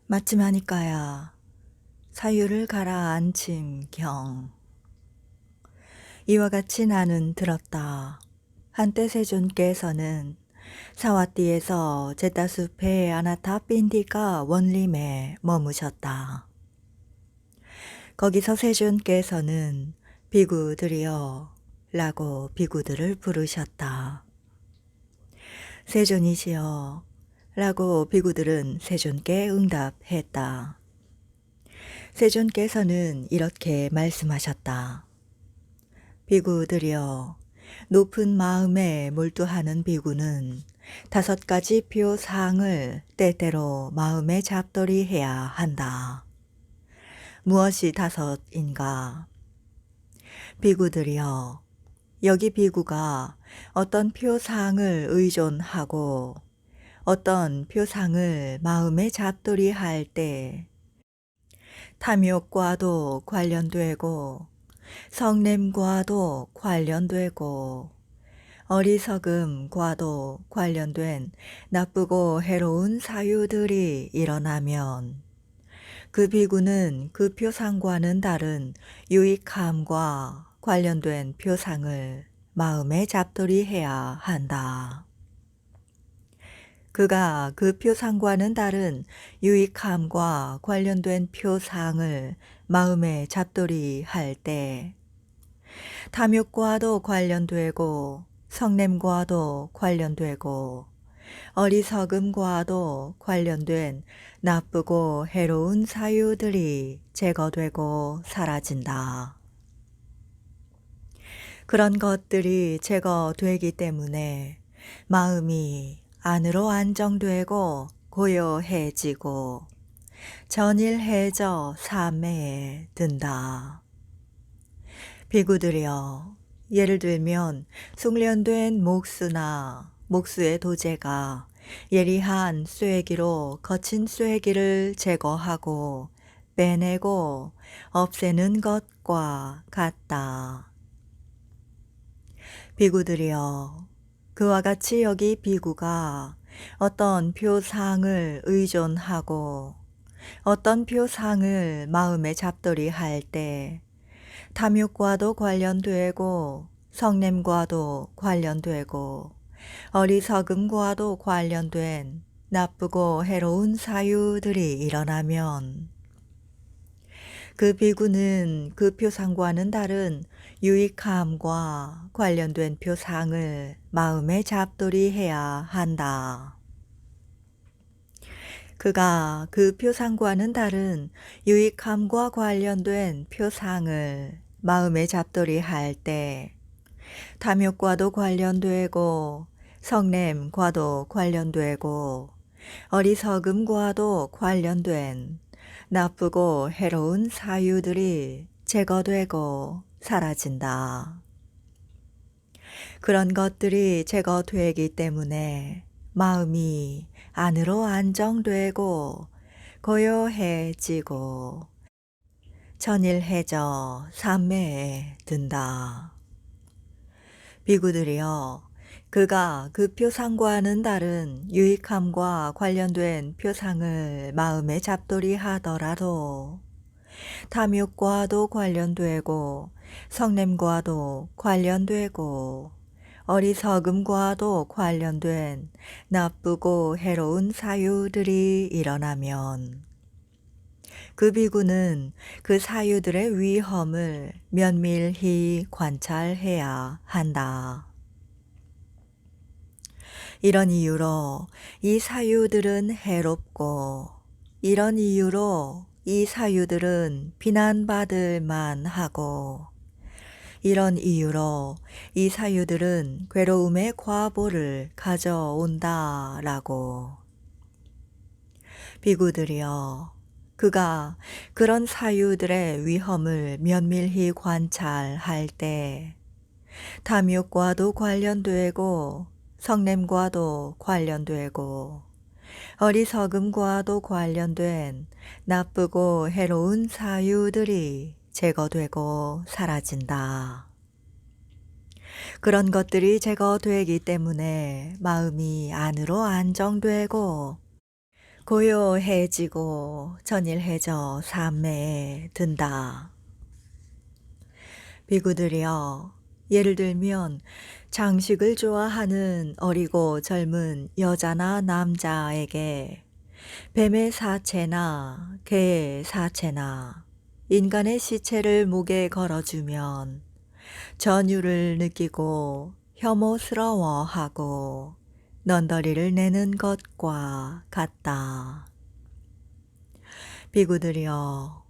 마침 하니까야 사유를 가라앉힘 경. 이와 같이 나는 들었다. 한때 세존께서는 사와띠에서 제따숲의 아나타 빈디가 원림에 머무셨다. 거기서 세존께서는 비구들이여 라고 비구들을 부르셨다. 세존이시여 라고 비구들은 세존께 응답했다. 세존께서는 이렇게 말씀하셨다. 비구들이여, 높은 마음에 몰두하는 비구는 5가지 표상을 때때로 마음에 잡돌이해야 한다. 무엇이 5인가? 비구들이여, 여기 비구가 어떤 표상을 의존하고 어떤 표상을 마음에 잡돌이할 때 탐욕과도 관련되고 성냄과도 관련되고 어리석음과도 관련된 나쁘고 해로운 사유들이 일어나면 그 비구는 그 표상과는 다른 유익함과 관련된 표상을 마음에 잡돌이해야 한다. 그가 그 표상과는 다른 유익함과 관련된 표상을 마음에 잡돌이할 때 탐욕과도 관련되고 성냄과도 관련되고 어리석음과도 관련된 나쁘고 해로운 사유들이 제거되고 사라진다. 그런 것들이 제거되기 때문에 마음이 안으로 안정되고 고요해지고 전일해져 삼매에 든다. 비구들이여, 예를 들면 숙련된 목수나 목수의 도제가 예리한 쇠기로 거친 쇠기를 제거하고 빼내고 없애는 것과 같다. 비구들이여, 그와 같이 여기 비구가 어떤 표상을 의존하고 어떤 표상을 마음에 잡돌이할 때 탐욕과도 관련되고 성냄과도 관련되고 어리석음과도 관련된 나쁘고 해로운 사유들이 일어나면 그 비구는 그 표상과는 다른 유익함과 관련된 표상을 마음에 잡돌이해야 한다. 그가 그 표상과는 다른 유익함과 관련된 표상을 마음에 잡돌이할 때 탐욕과도 관련되고 성냄과도 관련되고 어리석음과도 관련된 나쁘고 해로운 사유들이 제거되고 사라진다. 그런 것들이 제거되기 때문에 마음이 안으로 안정되고 고요해지고 전일해져 삼매에 든다. 비구들이여, 그가 그 표상과는 다른 유익함과 관련된 표상을 마음에 잡돌이하더라도 탐욕과도 관련되고 성냄과도 관련되고 어리석음과도 관련된 나쁘고 해로운 사유들이 일어나면 그 비구는 그 사유들의 위험을 면밀히 관찰해야 한다. 이런 이유로 이 사유들은 해롭고 이런 이유로 이 사유들은 비난받을 만하고 이런 이유로 이 사유들은 괴로움의 과보를 가져온다라고. 비구들이여, 그가 그런 사유들의 위험을 면밀히 관찰할 때 탐욕과도 관련되고 성냄과도 관련되고 어리석음과도 관련된 나쁘고 해로운 사유들이 제거되고 사라진다. 그런 것들이 제거되기 때문에 마음이 안으로 안정되고 고요해지고 전일해져 삼매에 든다. 비구들이여, 예를 들면 장식을 좋아하는 어리고 젊은 여자나 남자에게 뱀의 사체나 개의 사체나 인간의 시체를 목에 걸어주면 전율을 느끼고 혐오스러워하고 넌더리를 내는 것과 같다. 비구들이여,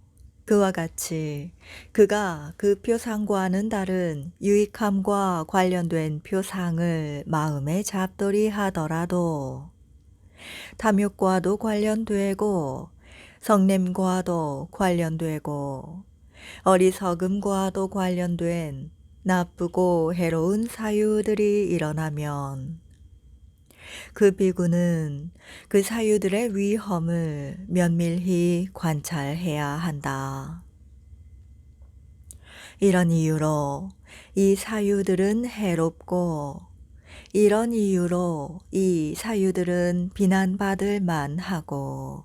그와 같이 그가 그 표상과는 다른 유익함과 관련된 표상을 마음에 잡돌이 하더라도 탐욕과도 관련되고 성냄과도 관련되고 어리석음과도 관련된 나쁘고 해로운 사유들이 일어나면 그 비구는 그 사유들의 위험을 면밀히 관찰해야 한다. 이런 이유로 이 사유들은 해롭고 이런 이유로 이 사유들은 비난받을 만하고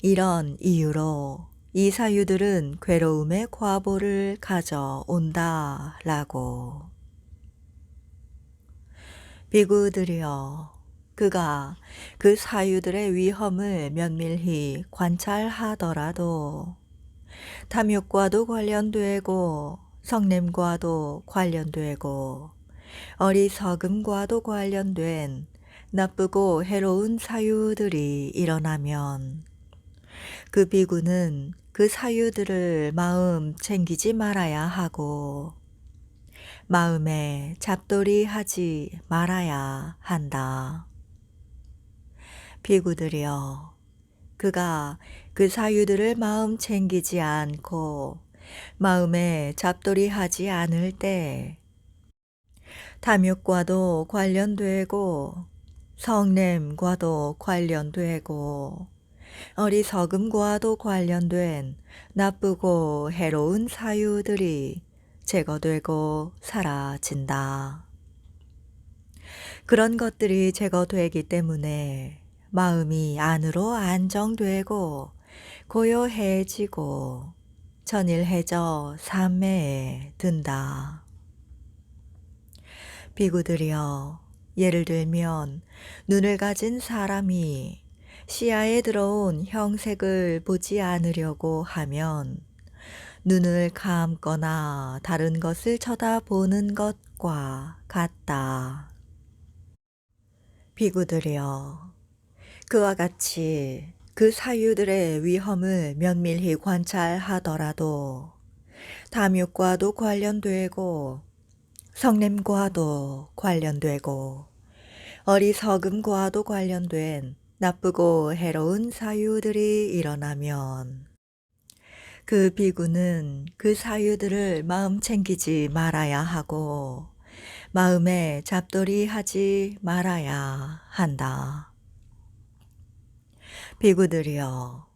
이런 이유로 이 사유들은 괴로움의 과보를 가져온다 라고. 비구들이여, 그가 그 사유들의 위험을 면밀히 관찰하더라도 탐욕과도 관련되고 성냄과도 관련되고 어리석음과도 관련된 나쁘고 해로운 사유들이 일어나면 그 비구는 그 사유들을 마음 챙기지 말아야 하고 마음에 잡돌이 하지 말아야 한다. 비구들이여, 그가 그 사유들을 마음 챙기지 않고 마음에 잡돌이 하지 않을 때 탐욕과도 관련되고 성냄과도 관련되고 어리석음과도 관련된 나쁘고 해로운 사유들이 제거되고 사라진다. 그런 것들이 제거되기 때문에 마음이 안으로 안정되고 고요해지고 전일해져 삼매에 든다. 비구들이여, 예를 들면 눈을 가진 사람이 시야에 들어온 형색을 보지 않으려고 하면 눈을 감거나 다른 것을 쳐다보는 것과 같다. 비구들이여, 그와 같이 그 사유들의 위험을 면밀히 관찰하더라도 탐욕과도 관련되고 성냄과도 관련되고 어리석음과도 관련된 나쁘고 해로운 사유들이 일어나면 그 비구는 그 사유들을 마음 챙기지 말아야 하고 마음에 잡돌이 하지 말아야 한다. 비구들이여,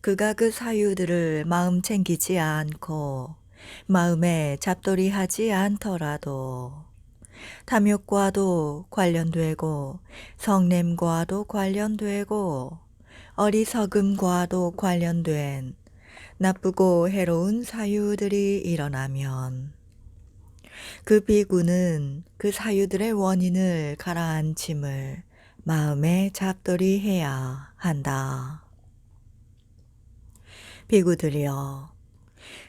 그가 그 사유들을 마음 챙기지 않고 마음에 잡돌이 하지 않더라도 탐욕과도 관련되고 성냄과도 관련되고 어리석음과도 관련된 나쁘고 해로운 사유들이 일어나면 그 비구는 그 사유들의 원인을 가라앉힘을 마음에 잡돌이 해야 한다. 비구들이여,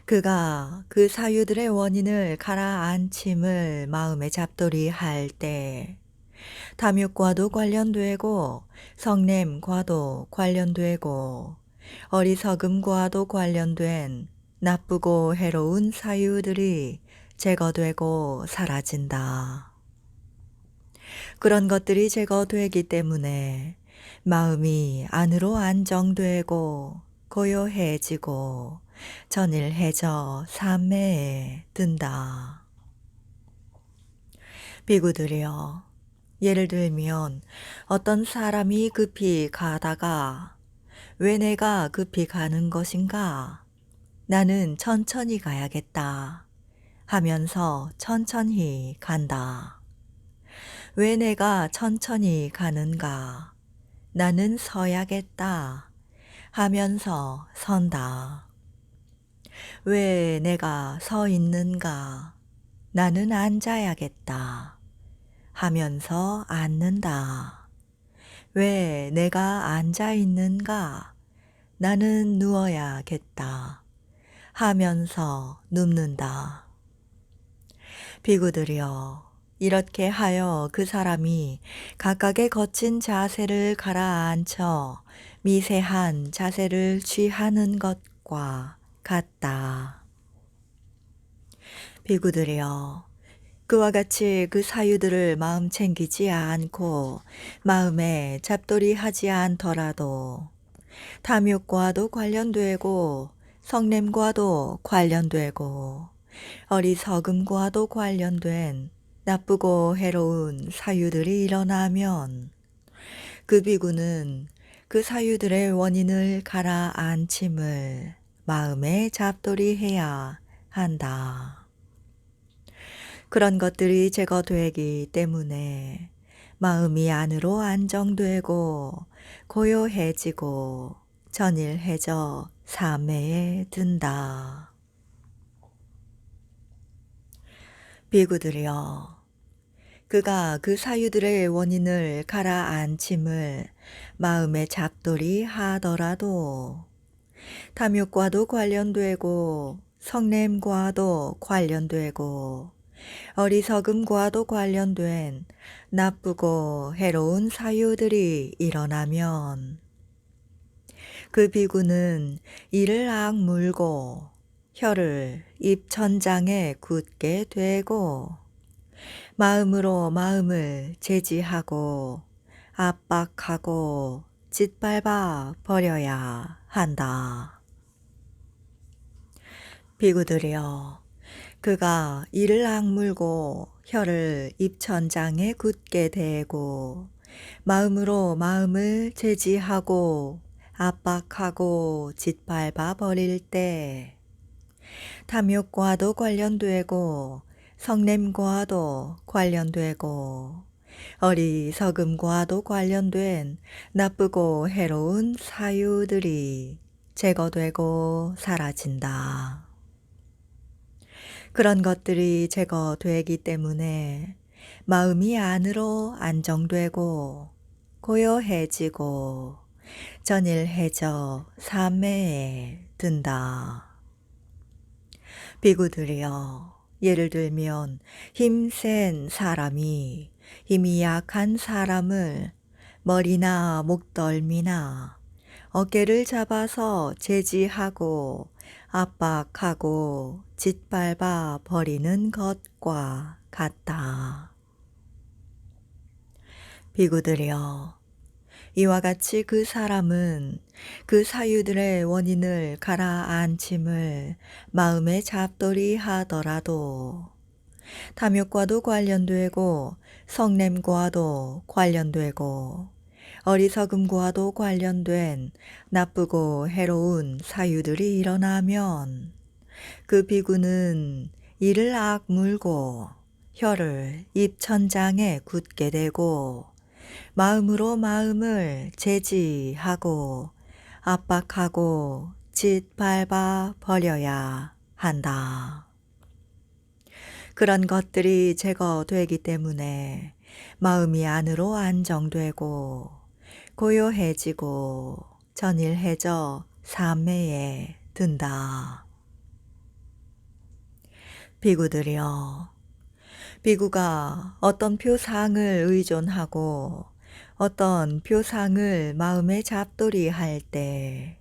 그가 그 사유들의 원인을 가라앉힘을 마음에 잡돌이 할 때 탐욕과도 관련되고 성냄과도 관련되고 어리석음과도 관련된 나쁘고 해로운 사유들이 제거되고 사라진다. 그런 것들이 제거되기 때문에 마음이 안으로 안정되고 고요해지고 전일해져 삼매에 든다. 비구들이여, 예를 들면 어떤 사람이 급히 가다가 왜 내가 급히 가는 것인가? 나는 천천히 가야겠다 하면서 천천히 간다. 왜 내가 천천히 가는가? 나는 서야겠다 하면서 선다. 왜 내가 서 있는가? 나는 앉아야겠다 하면서 앉는다. 왜 내가 앉아 있는가? 나는 누워야겠다 하면서 눕는다. 비구들이여, 이렇게 하여 그 사람이 각각의 거친 자세를 가라앉혀 미세한 자세를 취하는 것과 같다. 비구들이여, 그와 같이 그 사유들을 마음 챙기지 않고 마음에 잡돌이 하지 않더라도 탐욕과도 관련되고 성냄과도 관련되고 어리석음과도 관련된 나쁘고 해로운 사유들이 일어나면 그 비구는 그 사유들의 원인을 가라앉힘을 마음에 잡돌이 해야 한다. 그런 것들이 제거되기 때문에 마음이 안으로 안정되고 고요해지고 전일해져 삼매에 든다. 비구들이여, 그가 그 사유들의 원인을 가라앉힘을 마음에 잡돌이 하더라도 탐욕과도 관련되고 성냄과도 관련되고 어리석음과도 관련된 나쁘고 해로운 사유들이 일어나면 그 비구는 이를 악물고 혀를 입천장에 굳게 대고 마음으로 마음을 제지하고 압박하고 짓밟아 버려야 한다. 비구들이여, 그가 이를 악물고 혀를 입천장에 굳게 대고 마음으로 마음을 제지하고 압박하고 짓밟아 버릴 때 탐욕과도 관련되고 성냄과도 관련되고 어리석음과도 관련된 나쁘고 해로운 사유들이 제거되고 사라진다. 그런 것들이 제거되기 때문에 마음이 안으로 안정되고 고요해지고 전일해져 삼매에 든다. 비구들이여, 예를 들면 힘센 사람이 힘이 약한 사람을 머리나 목덜미나 어깨를 잡아서 제지하고 압박하고 짓밟아 버리는 것과 같다. 비구들이여, 이와 같이 그 사람은 그 사유들의 원인을 가라앉힘을 마음에 잡돌이 하더라도 탐욕과도 관련되고 성냄과도 관련되고 어리석음과도 관련된 나쁘고 해로운 사유들이 일어나면 그 비구는 이를 악물고 혀를 입천장에 굳게 대고 마음으로 마음을 제지하고 압박하고 짓밟아 버려야 한다. 그런 것들이 제거되기 때문에 마음이 안으로 안정되고 고요해지고 전일해져 삼매에 든다. 비구들이여, 비구가 어떤 표상을 의존하고 어떤 표상을 마음에 잡돌이 할 때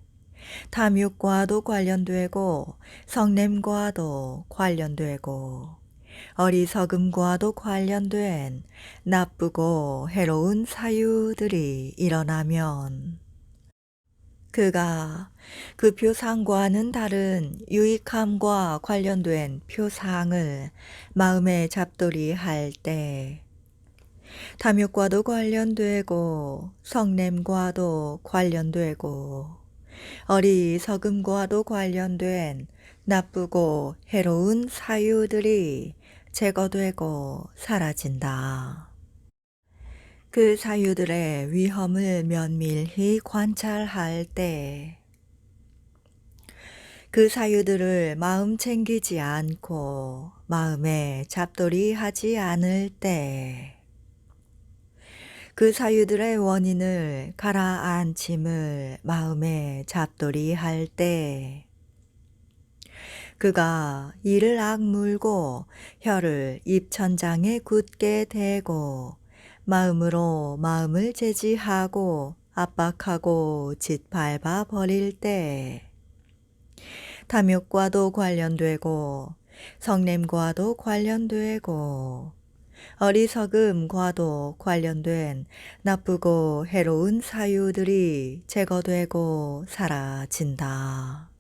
탐욕과도 관련되고 성냄과도 관련되고 어리석음과도 관련된 나쁘고 해로운 사유들이 일어나면 그가 그 표상과는 다른 유익함과 관련된 표상을 마음에 잡돌이 할 때 탐욕과도 관련되고 성냄과도 관련되고 어리석음과도 관련된 나쁘고 해로운 사유들이 제거되고 사라진다. 그 사유들의 위험을 면밀히 관찰할 때 그 사유들을 마음 챙기지 않고 마음에 잡돌이 하지 않을 때 그 사유들의 원인을 가라앉힘을 마음에 잡돌이 할 때 그가 이를 악물고 혀를 입천장에 굳게 대고 마음으로 마음을 제지하고 압박하고 짓밟아 버릴 때 탐욕과도 관련되고 성냄과도 관련되고 어리석음과도 관련된 나쁘고 해로운 사유들이 제거되고 사라진다.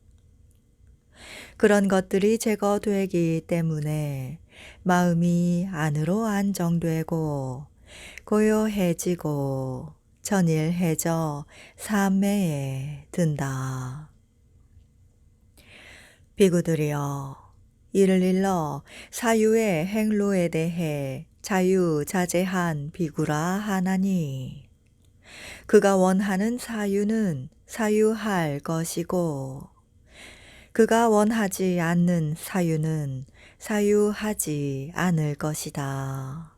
그런 것들이 제거되기 때문에 마음이 안으로 안정되고 고요해지고 전일해져 삼매에 든다. 비구들이여, 이를 일러 사유의 행로에 대해 자유자재한 비구라 하나니 그가 원하는 사유는 사유할 것이고 그가 원하지 않는 사유는 사유하지 않을 것이다.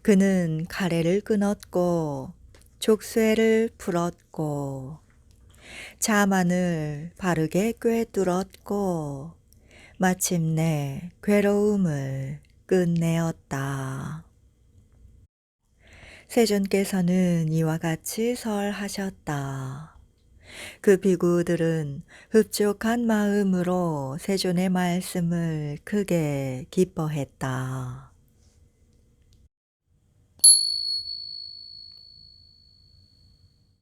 그는 가래를 끊었고 족쇄를 풀었고 자만을 바르게 꿰뚫었고 마침내 괴로움을 끝내었다. 세존께서는 이와 같이 설하셨다. 그 비구들은 흡족한 마음으로 세존의 말씀을 크게 기뻐했다.